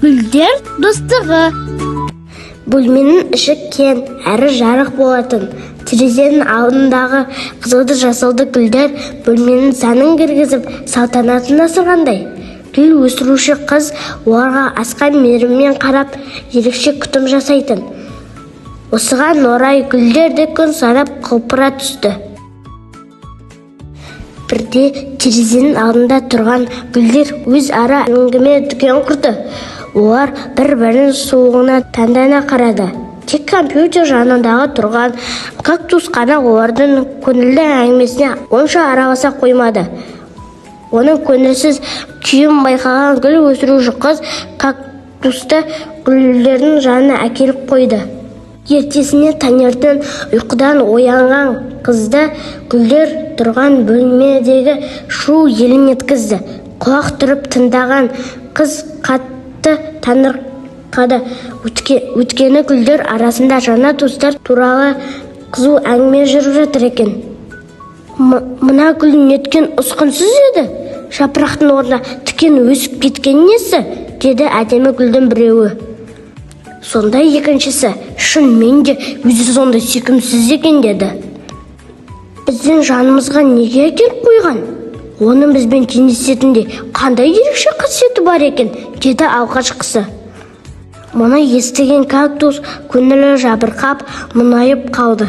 Гүлдер достығы. Бөлменің іші кең әрі жарық болатын. Терезенің алдындағы қызғылт жасылды гүлдер бөлменің сәнін кіргізіп салтанатын асырғандай. Гүл өсіруші қыз оларға асқан мейіріммен қарап ерекше күтім жасайтын. Осыған орай гүлдер де күн санап құлпыра түсті. Бірде терезенің алдында тұрған гүлдер өз ара әңгіме дүкен құрды. Олар бір-бірінің суығына таңдана қарады. Тек компьютер жанындағы тұрған кактус қана олардың көңілді әңгімесіне онша араласа қоймады. Оның көңілсіз күйін байқаған гүл өсіруші қыз кактусты гүлдердің жанына әкеліп қойды. Ертесіне таңертең ұйқыдан оянған қызды гүлдер тұрған бөлмедегі шу елін еткізді. Құлақ тұрып тыңдаған қыз қатты таңырқады. Өткені гүлдер арасында жаңа туыстар туралы қызу әңгіме жүріп жатыр екен. Мына гүл неткен ұсқынсыз еді. Жапырақтың орнына тікен өсіп кеткен несі? Деді әдемі гүлдің біреуі. Сонда екіншісі, шынымен де өзі сонда сүйкімсіз екен деді. Біздің жанымызға неге әкеліп қойған? Оның бізбен теңесетіндей қандай ерекше қасиеті бар екен, деді алғашқысы. Мұны естіген кактус көңілі жабырқап, мұңайып қалды.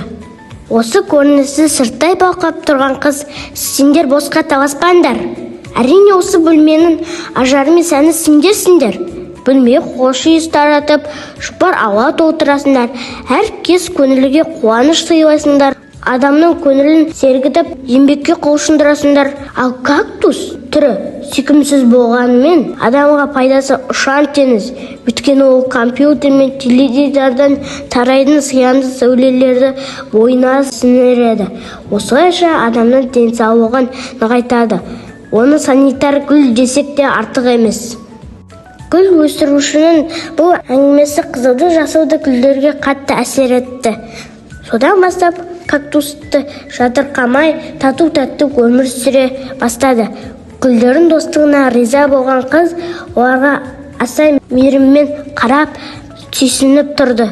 Осы көріністі сырттай бақылап тұрған қыз, сендер босқа таласпаңдар. Әрине осы бөлменің ажары мен сәні сендерсіңдер. Бөлме хош иіс таратып, жұпар ауа толтырасыңдар. Әр кез көңілге қуаныш сыйлайсыңдар. Адамның көңілін сергітіп, еңбекке құлшындырасыңдар. Ал кактус түрі сүйкімсіз болғанымен адамға пайдасы ұшан теңіз. Өйткені ол компьютер мен теледидардан тарайтын зиянды сәулелерді бойына сіңіреді. Осылайша адамның денсаулығын нығайтады. Оны санитар гүл десек те артық емес. Гүл өсірушінің бұл әңгімесі қызылды жасылды гүлдерге қатты әсер етті. Содан бастап кактусты жатырқамай тату-тәтті өмір сүре бастады. Гүлдердің достығына риза болған қыз оларға аса мейіріммен қарап сүйсініп тұрды.